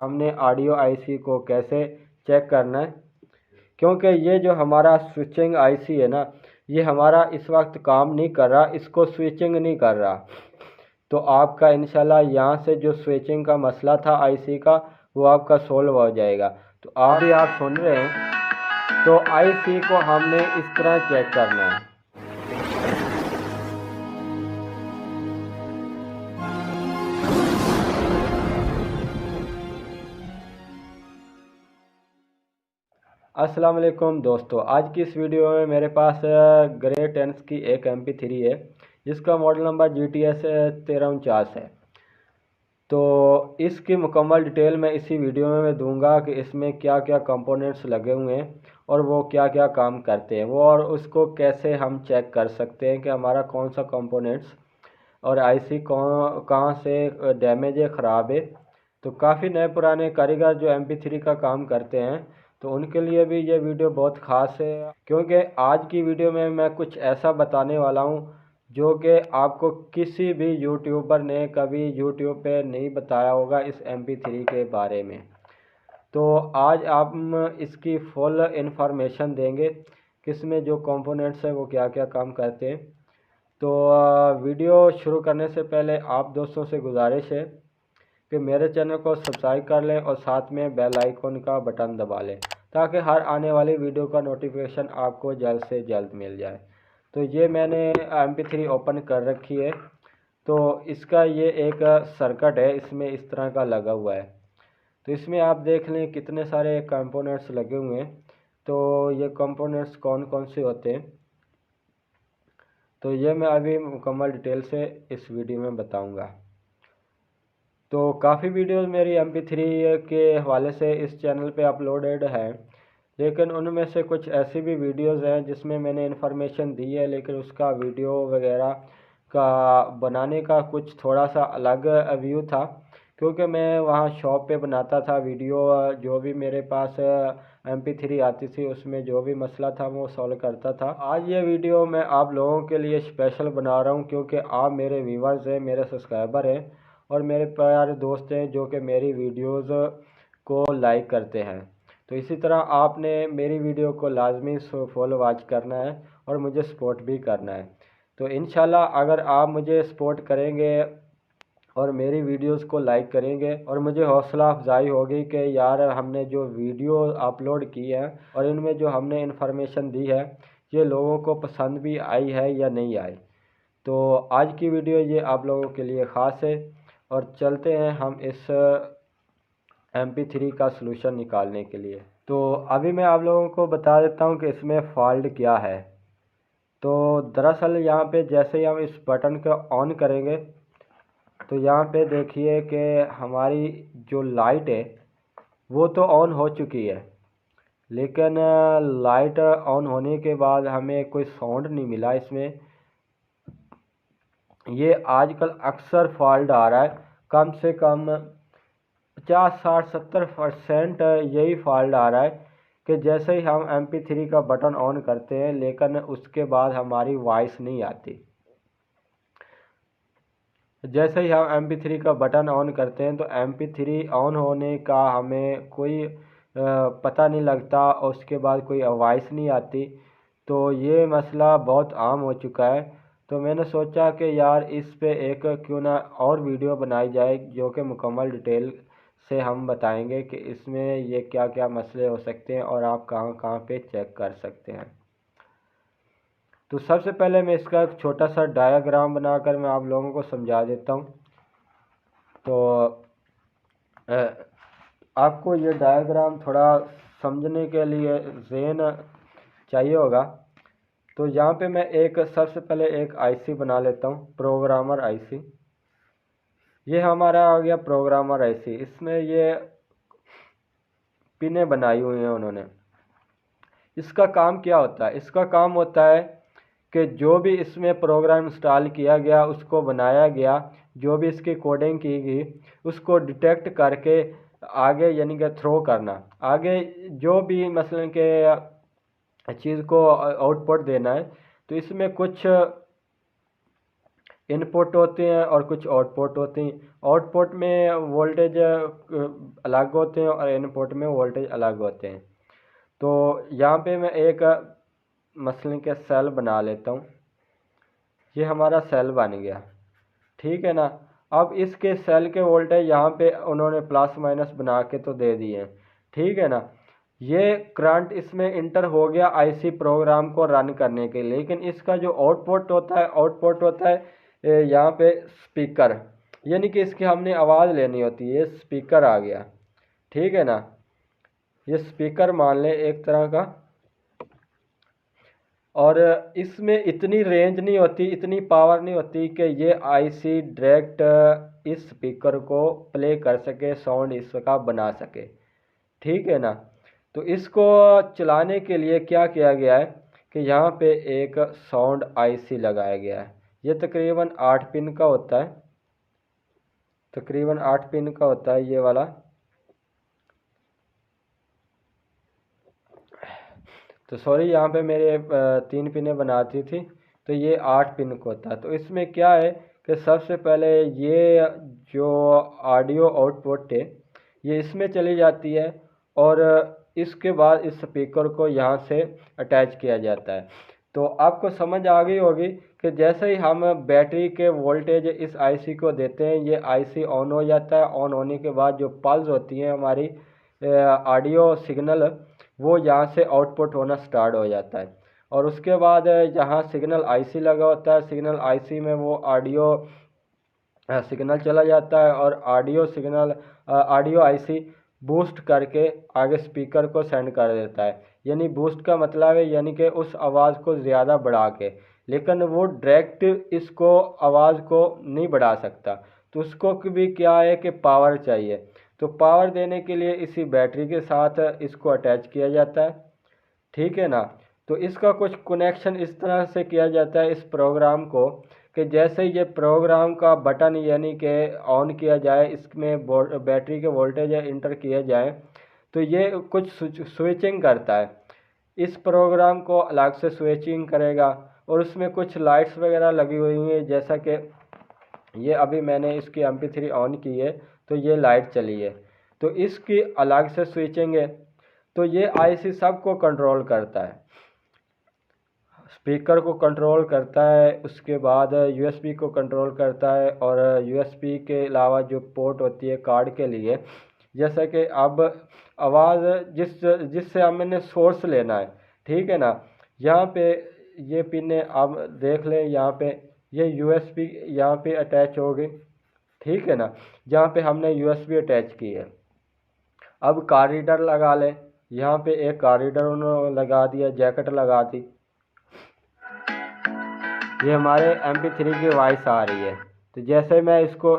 हमने audio IC को कैसे चेक करना है, क्योंकि ये जो हमारा स्विचिंग आईसी है ना, ये हमारा इस वक्त काम नहीं कर रहा, इसको स्विचिंग नहीं कर रहा। तो आपका इंशाल्लाह यहाँ से जो स्विचिंग का मसला था आईसी का, वो आपका सोल्व हो जाएगा। तो आप सुन रहे हैं, तो आईसी को हमने इस तरह चेक करना है। अस्सलाम वालेकुम दोस्तों, आज की इस वीडियो में मेरे पास ग्रे 10 की एक MP3 है, जिसका मॉडल नंबर GTS 1349 है। तो इसकी मुकम्मल डिटेल मैं इसी वीडियो में मैं दूंगा कि इसमें क्या क्या कंपोनेंट्स लगे हुए हैं और वो क्या क्या काम करते हैं, वो और उसको कैसे हम चेक कर सकते हैं कि हमारा कौन सा कंपोनेंट्स और आईसी कहाँ से डैमेज है, ख़राब है। तो काफ़ी नए पुराने कारीगर जो MP3 का काम करते हैं, तो उनके लिए भी ये वीडियो बहुत ख़ास है, क्योंकि आज की वीडियो में मैं कुछ ऐसा बताने वाला हूँ जो कि आपको किसी भी यूट्यूबर ने कभी यूट्यूब पे नहीं बताया होगा इस MP3 के बारे में। तो आज आप इसकी फुल इंफॉर्मेशन देंगे कि इसमें जो कंपोनेंट्स है वो क्या क्या काम करते हैं। तो वीडियो शुरू करने से पहले आप दोस्तों से गुजारिश है कि मेरे चैनल को सब्सक्राइब कर लें और साथ में बेल आइकन का बटन दबा लें, ताकि हर आने वाली वीडियो का नोटिफिकेशन आपको जल्द से जल्द मिल जाए। तो ये मैंने MP3 ओपन कर रखी है। तो इसका ये एक सर्किट है, इसमें इस तरह का लगा हुआ है। तो इसमें आप देख लें कितने सारे कंपोनेंट्स लगे हुए हैं। तो ये कंपोनेंट्स कौन कौन से होते हैं, तो ये मैं अभी मुकम्मल डिटेल से इस वीडियो में बताऊंगा। तो काफ़ी वीडियोस मेरी MP3 के हवाले से इस चैनल पे अपलोडेड है, लेकिन उनमें से कुछ ऐसी भी वीडियोस हैं जिसमें मैंने इन्फॉर्मेशन दी है, लेकिन उसका वीडियो वगैरह का बनाने का कुछ थोड़ा सा अलग व्यू था, क्योंकि मैं वहाँ शॉप पे बनाता था वीडियो। जो भी मेरे पास MP3 आती थी उसमें जो भी मसला था वो सॉल्व करता था। आज ये वीडियो मैं आप लोगों के लिए स्पेशल बना रहा हूँ, क्योंकि आप मेरे व्यूवर्स हैं, मेरे सब्सक्राइबर हैं और मेरे प्यारे दोस्त हैं जो कि मेरी वीडियोस को लाइक करते हैं। तो इसी तरह आपने मेरी वीडियो को लाजमी फॉलो वॉच करना है और मुझे सपोर्ट भी करना है। तो इंशाल्लाह अगर आप मुझे सपोर्ट करेंगे और मेरी वीडियोस को लाइक करेंगे और मुझे हौसला अफजाई होगी कि यार हमने जो वीडियो अपलोड की है और इनमें जो हमने इन्फॉर्मेशन दी है ये लोगों को पसंद भी आई है या नहीं आई। तो आज की वीडियो ये आप लोगों के लिए ख़ास है और चलते हैं हम इस MP3 का सलूशन निकालने के लिए। तो अभी मैं आप लोगों को बता देता हूँ कि इसमें फ़ॉल्ट क्या है। तो दरअसल यहाँ पे जैसे ही हम इस बटन को ऑन करेंगे, तो यहाँ पे देखिए कि हमारी जो लाइट है वो तो ऑन हो चुकी है, लेकिन लाइट ऑन होने के बाद हमें कोई साउंड नहीं मिला इसमें। ये आजकल अक्सर फॉल्ट आ रहा है, कम से कम 50-60-70% यही फॉल्ट आ रहा है कि जैसे ही हम MP3 का बटन ऑन करते हैं लेकिन उसके बाद हमारी वॉइस नहीं आती। जैसे ही हम MP3 का बटन ऑन करते हैं तो MP3 ऑन होने का हमें कोई पता नहीं लगता और उसके बाद कोई वॉइस नहीं आती। तो ये मसला बहुत आम हो चुका है। तो मैंने सोचा कि यार इस पे एक क्यों ना और वीडियो बनाई जाए जो कि मुकम्मल डिटेल से हम बताएंगे कि इसमें ये क्या क्या मसले हो सकते हैं और आप कहाँ कहाँ पे चेक कर सकते हैं। तो सबसे पहले मैं इसका एक छोटा सा डायग्राम बनाकर मैं आप लोगों को समझा देता हूँ। तो आपको ये डायग्राम थोड़ा समझने के लिए ज़हन चाहिए होगा। तो यहाँ पे मैं एक सबसे पहले एक आईसी बना लेता हूँ, प्रोग्रामर आईसी। ये हमारा आ गया प्रोग्रामर आईसी। इसमें ये पिनें बनाई हुई हैं उन्होंने। इसका काम क्या होता है? इसका काम होता है कि जो भी इसमें प्रोग्राम इंस्टॉल किया गया, उसको बनाया गया, जो भी इसकी कोडिंग की गई, उसको डिटेक्ट करके आगे यानी कि थ्रो करना, आगे जो भी मसलन के चीज़ को आउटपुट देना है। तो इसमें कुछ इनपुट होते हैं और कुछ आउटपुट होती हैं। आउटपुट में वोल्टेज अलग होते हैं और इनपुट में वोल्टेज अलग होते हैं। तो यहाँ पे मैं एक मसलन के सेल बना लेता हूँ। ये हमारा सेल बन गया, ठीक है ना। अब इसके सेल के वोल्टेज यहाँ पे उन्होंने प्लस माइनस बना के तो दे दिए हैं, ठीक है ना। ये करंट इसमें इंटर हो गया आईसी प्रोग्राम को रन करने के लिए, लेकिन इसका जो आउटपुट होता है यहाँ पे स्पीकर, यानी कि इसकी हमने आवाज़ लेनी होती है। ये स्पीकर आ गया, ठीक है ना। ये स्पीकर मान लें एक तरह का, और इसमें इतनी रेंज नहीं होती, इतनी पावर नहीं होती कि ये आईसी डायरेक्ट इस स्पीकर को प्ले कर सके, साउंड इसका बना सके, ठीक है ना। तो इसको चलाने के लिए क्या किया गया है कि यहाँ पे एक साउंड आईसी लगाया गया है। ये तकरीबन 8 पिन का होता है, तकरीबन 8 पिन का होता है ये वाला। तो सॉरी, यहाँ पे मेरे 3 पिनें बनाती थी, तो ये 8 पिन का होता है। तो इसमें क्या है कि सबसे पहले ये जो ऑडियो आउटपुट है ये इसमें चली जाती है, और इसके बाद इस स्पीकर को यहाँ से अटैच किया जाता है। तो आपको समझ आ गई होगी कि जैसे ही हम बैटरी के वोल्टेज इस आईसी को देते हैं, ये आईसी ऑन हो जाता है। ऑन होने के बाद जो पल्स होती हैं हमारी ऑडियो सिग्नल, वो यहाँ से आउटपुट होना स्टार्ट हो जाता है। और उसके बाद यहाँ सिग्नल आईसी लगा होता है, सिग्नल आईसी में वो ऑडियो सिग्नल चला जाता है, और ऑडियो आईसी बूस्ट करके आगे स्पीकर को सेंड कर देता है। यानी बूस्ट का मतलब है यानी कि उस आवाज़ को ज़्यादा बढ़ा के, लेकिन वो डायरेक्ट इसको आवाज़ को नहीं बढ़ा सकता। तो उसको भी क्या है कि पावर चाहिए। तो पावर देने के लिए इसी बैटरी के साथ इसको अटैच किया जाता है, ठीक है ना। तो इसका कुछ कनेक्शन इस तरह से किया जाता है इस प्रोग्राम को कि जैसे ये प्रोग्राम का बटन यानी कि ऑन किया जाए, इसमें बैटरी के वोल्टेज इंटर किए जाए, तो ये कुछ स्विचिंग करता है। इस प्रोग्राम को अलग से स्विचिंग करेगा, और उसमें कुछ लाइट्स वगैरह लगी हुई हैं, जैसा कि ये अभी मैंने इसकी MP3 ऑन की है तो ये लाइट चली है। तो इसकी अलग से स्विचिंग है। तो ये आईसी सबको कंट्रोल करता है, स्पीकर को कंट्रोल करता है, उसके बाद यूएसबी को कंट्रोल करता है, और यूएसबी के अलावा जो पोर्ट होती है कार्ड के लिए, जैसा कि अब आवाज़ जिससे हमने सोर्स लेना है, ठीक है ना। यहाँ पे ये पिन आप देख लें, यहाँ पे ये यूएसबी यहाँ पे अटैच हो गई, ठीक है ना। जहाँ पे हमने यूएसबी अटैच की है, अब कार रीडर लगा लें। यहाँ पे एक कार रीडर उन्होंने लगा दिया, जैकेट लगा दी। ये हमारे MP3 की वॉइस आ रही है। तो जैसे मैं इसको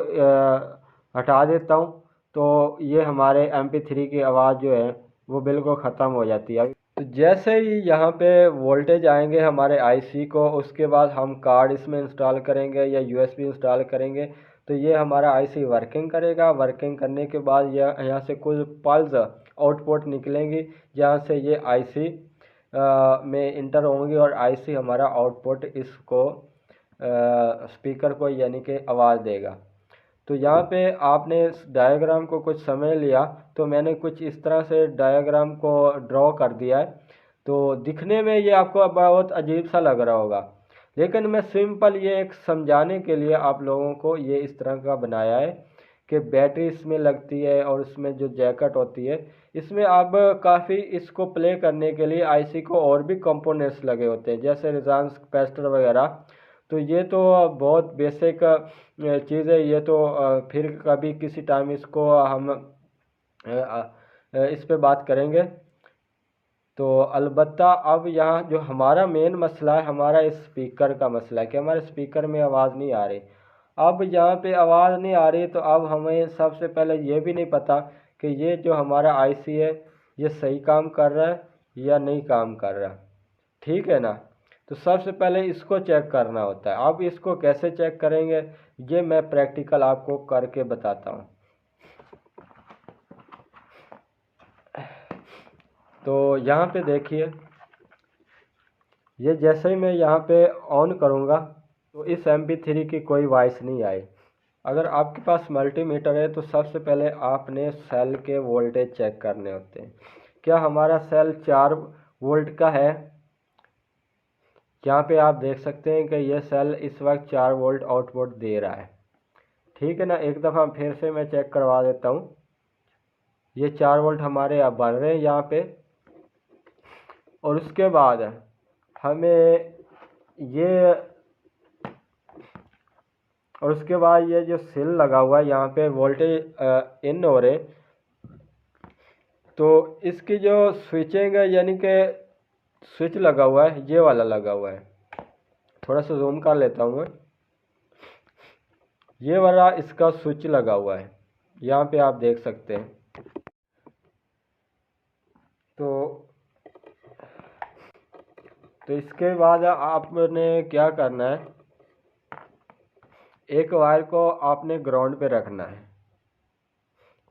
हटा देता हूँ तो ये हमारे MP3 की आवाज़ जो है वो बिल्कुल ख़त्म हो जाती है। तो जैसे ही यहाँ पे वोल्टेज आएंगे हमारे आईसी को, उसके बाद हम कार्ड इसमें इंस्टॉल करेंगे या यूएसबी इंस्टॉल करेंगे, तो ये हमारा आईसी वर्किंग करेगा। वर्किंग करने के बाद यहाँ से कुछ पल्स आउटपुट निकलेंगी, जहाँ से ये आईसी में इंटर होंगी, और आईसी हमारा आउटपुट इसको स्पीकर को यानी कि आवाज़ देगा। तो यहाँ पे आपने इस डायग्राम को कुछ समझ लिया, तो मैंने कुछ इस तरह से डायग्राम को ड्रॉ कर दिया है। तो दिखने में ये आपको बहुत अजीब सा लग रहा होगा, लेकिन मैं सिंपल ये एक समझाने के लिए आप लोगों को ये इस तरह का बनाया है कि बैटरी इसमें लगती है, और उसमें जो जैकेट होती है, इसमें अब काफ़ी इसको प्ले करने के लिए आईसी को और भी कंपोनेंट्स लगे होते हैं, जैसे रेजोनेंस कैपेसिटर वगैरह। तो ये तो बहुत बेसिक चीज़ है। ये तो फिर कभी किसी टाइम इसको हम इस पे बात करेंगे। तो अलबत्ता अब यहाँ जो हमारा मेन मसला है, हमारा इस स्पीकर का मसला है कि हमारे स्पीकर में आवाज़ नहीं आ रही। अब यहाँ पे आवाज़ नहीं आ रही, तो अब हमें सबसे पहले ये भी नहीं पता कि ये जो हमारा आईसी है ये सही काम कर रहा है या नहीं काम कर रहा, ठीक है ना। तो सबसे पहले इसको चेक करना होता है। अब इसको कैसे चेक करेंगे ये मैं प्रैक्टिकल आपको करके बताता हूँ। तो यहाँ पे देखिए, ये जैसे ही मैं यहाँ पे ऑन करूँगा तो इस MP3 की कोई वॉइस नहीं आई। अगर आपके पास मल्टीमीटर है तो सबसे पहले आपने सेल के वोल्टेज चेक करने होते हैं। क्या हमारा सेल 4 वोल्ट का है? यहाँ पे आप देख सकते हैं कि यह सेल इस वक्त 4 वोल्ट आउटपुट दे रहा है। ठीक है ना, एक दफ़ा फिर से मैं चेक करवा देता हूँ। ये 4 वोल्ट हमारे अब बन रहे हैं यहाँ पे। और उसके बाद हमें ये और उसके बाद ये जो सेल लगा हुआ है यहाँ पे वोल्टेज इन हो रहे, तो इसकी जो स्विचिंग है यानी कि स्विच लगा हुआ है, ये वाला लगा हुआ है। थोड़ा सा जूम कर लेता हूँ मैं। ये वाला इसका स्विच लगा हुआ है, यहाँ पे आप देख सकते हैं। तो इसके बाद आपने क्या करना है, एक वायर को आपने ग्राउंड पे रखना है,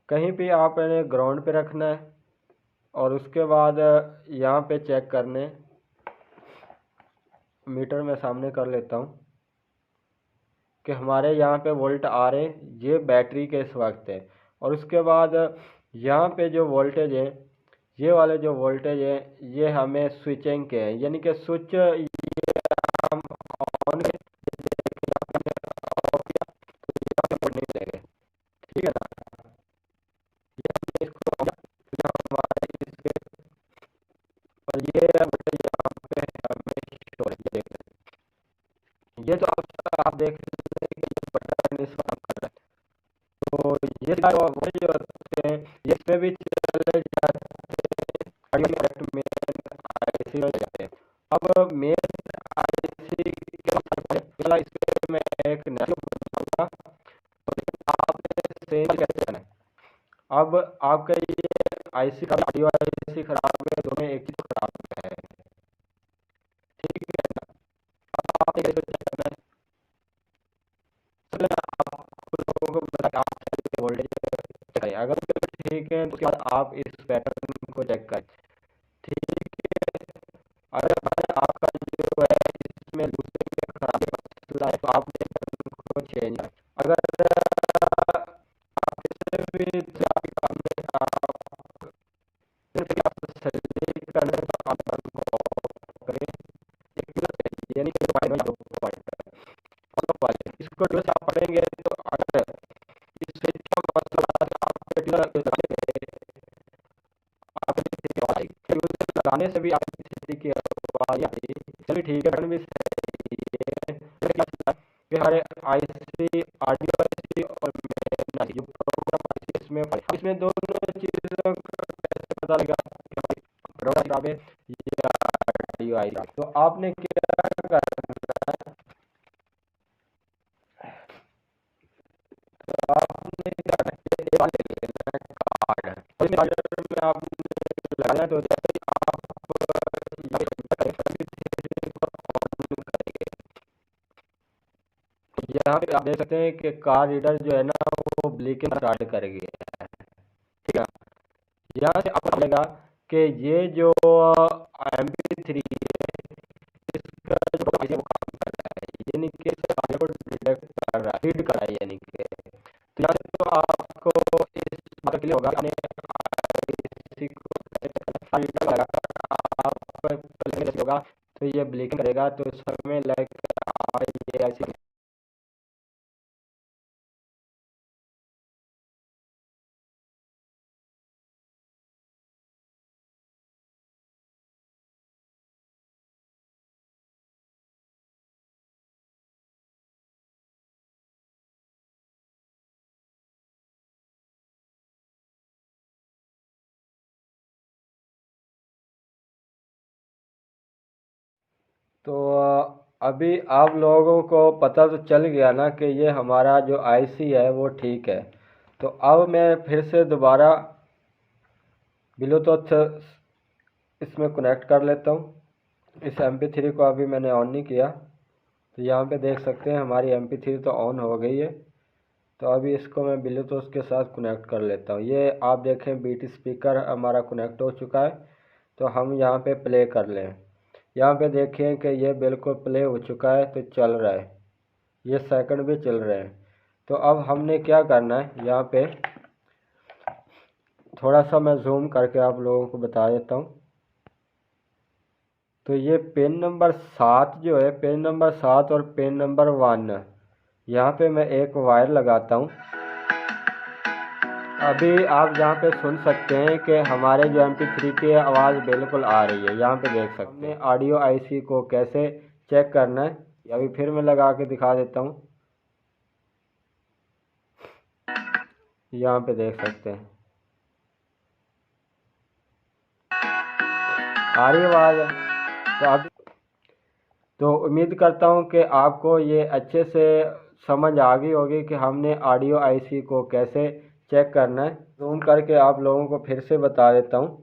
कहीं भी आपने ग्राउंड पे रखना है। और उसके बाद यहाँ पे चेक करने, मीटर में सामने कर लेता हूँ कि हमारे यहाँ पे वोल्ट आ रहे हैं, ये बैटरी के इस वक्त है। और उसके बाद यहाँ पे जो वोल्टेज है, ये वाले जो वोल्टेज है ये हमें स्विचिंग के हैं, यानी कि स्विच हम ऑन के ठीक है ना। ये इसको हमारे इसके और ये वोल्टेज यहाँ पे हमें शो है। ये तो आप देख सकते हैं कि ये बटन इस वक्त कर रहा है। तो ये वोल्टेज होते हैं, ये पे भी चले जाते हैं, आईसी में जाते हैं। अब मेन आईसी के पहला इस पे मैं एक नेटवर्क बताऊंगा और आपने सेम कैसे करना है। अब आपका ये आईसी का ऑडियो आईसी खराब है, दोनों एक ही तो खराब है, ठीक है ना। अब आपने कैसे चेक करना है, सबसे पहले आप लोगों को बता आप वोल्टेज चेक करें, अगर ठीक है तो उसके बाद आप इस पैटर्न को चेक करें। ठीक है, अगर आपका जो है इसमें लूजिंग खराबी मसला है तो आपने को चेंज, अगर आप इससे भी आपके काम में आप सही करने तो आप को करें, यानी कि इसको ट्यूस आप पढ़ेंगे तो अगर इस स्विच का मसला आप लगाने से भी आप किसी की आवाज आती। चलिए ठीक है, भी सही है कि हमारे आईसी ऑडियो आईसी और जो प्रोग्राम इसमें इसमें दोनों चीज़ों का कैसे पता लगा कि हमारी प्रोग्राम खराब है या ऑडियो आई। तो आपने क्या करना है, तो आपने क्या करना है, एक वाले लेना है कार्ड, और इस कार्ड में आपने लगाना है। तो जैसे ही आप यहाँ पे आप देख सकते हैं कि कार रीडर जो है ना वो ब्लिंकिंग स्टार्ट कर गया है, ठीक है। यहाँ से आपको मिलेगा कि ये जो MP3 है इसका जो डिवाइस है वो काम कर रहा है, यानी कि इसे ऑडियो को डिटेक्ट कर रहा है, रीड कर रहा है, यानी कि तो यहाँ से तो आपको इस बात के लिए होगा आपने किसी को रीडर लगा आप प्ले होगा तो ये ब्लिंकिंग करेगा, तो इस समय लाइक ये ऐसी। तो अभी आप लोगों को पता तो चल गया ना कि ये हमारा जो आईसी है वो ठीक है। तो अब मैं फिर से दोबारा ब्लूटूथ इसमें कनेक्ट कर लेता हूँ। इस MP3 को अभी मैंने ऑन नहीं किया, तो यहाँ पे देख सकते हैं हमारी MP3 तो ऑन हो गई है। तो अभी इसको मैं ब्लूटूथ के साथ कनेक्ट कर लेता हूँ। ये आप देखें बीटी स्पीकर हमारा कनेक्ट हो चुका है। तो हम यहाँ पे प्ले कर लें, यहाँ पे देखें कि ये बिल्कुल प्ले हो चुका है, तो चल रहा है। ये सेकंड भी चल रहे हैं। तो अब हमने क्या करना है, यहाँ पे थोड़ा सा मैं जूम करके आप लोगों को बता देता हूँ। तो ये पेन नंबर 7 जो है, पेन नंबर 7 और पेन नंबर 1, यहाँ पे मैं एक वायर लगाता हूँ। अभी आप यहाँ पे सुन सकते हैं कि हमारे जो MP3 की आवाज़ बिल्कुल आ रही है, यहाँ पे देख सकते हैं। ऑडियो IC को कैसे चेक करना है अभी फिर मैं लगा के दिखा देता हूँ, यहाँ पे देख सकते हैं आ रही आवाज़ है। तो अब तो उम्मीद करता हूँ कि आपको ये अच्छे से समझ आ गई होगी कि हमने ऑडियो IC को कैसे चेक करना है। जूम करके आप लोगों को फिर से बता देता हूँ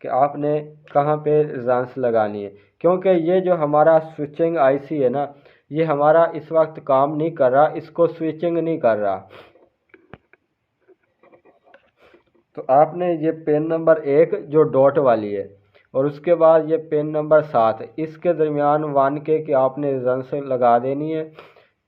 कि आपने कहाँ पे रेजोनेंस लगानी है, क्योंकि ये जो हमारा स्विचिंग IC है ना, ये हमारा इस वक्त काम नहीं कर रहा, इसको स्विचिंग नहीं कर रहा। तो आपने ये पेन नंबर 1 जो डॉट वाली है और उसके बाद ये पेन नंबर 7, इसके दरमियान 1K की आपने रेजोनेंस लगा देनी है।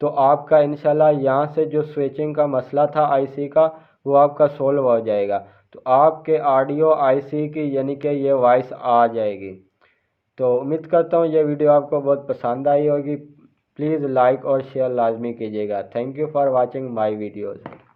तो आपका इंशाल्लाह यहाँ से जो स्विचिंग का मसला था IC का, वो आपका सोल्व हो जाएगा। तो आपके ऑडियो IC की यानी कि ये वॉइस आ जाएगी। तो उम्मीद करता हूँ ये वीडियो आपको बहुत पसंद आई होगी। प्लीज़ लाइक और शेयर लाजमी कीजिएगा। Thank you for watching my videos.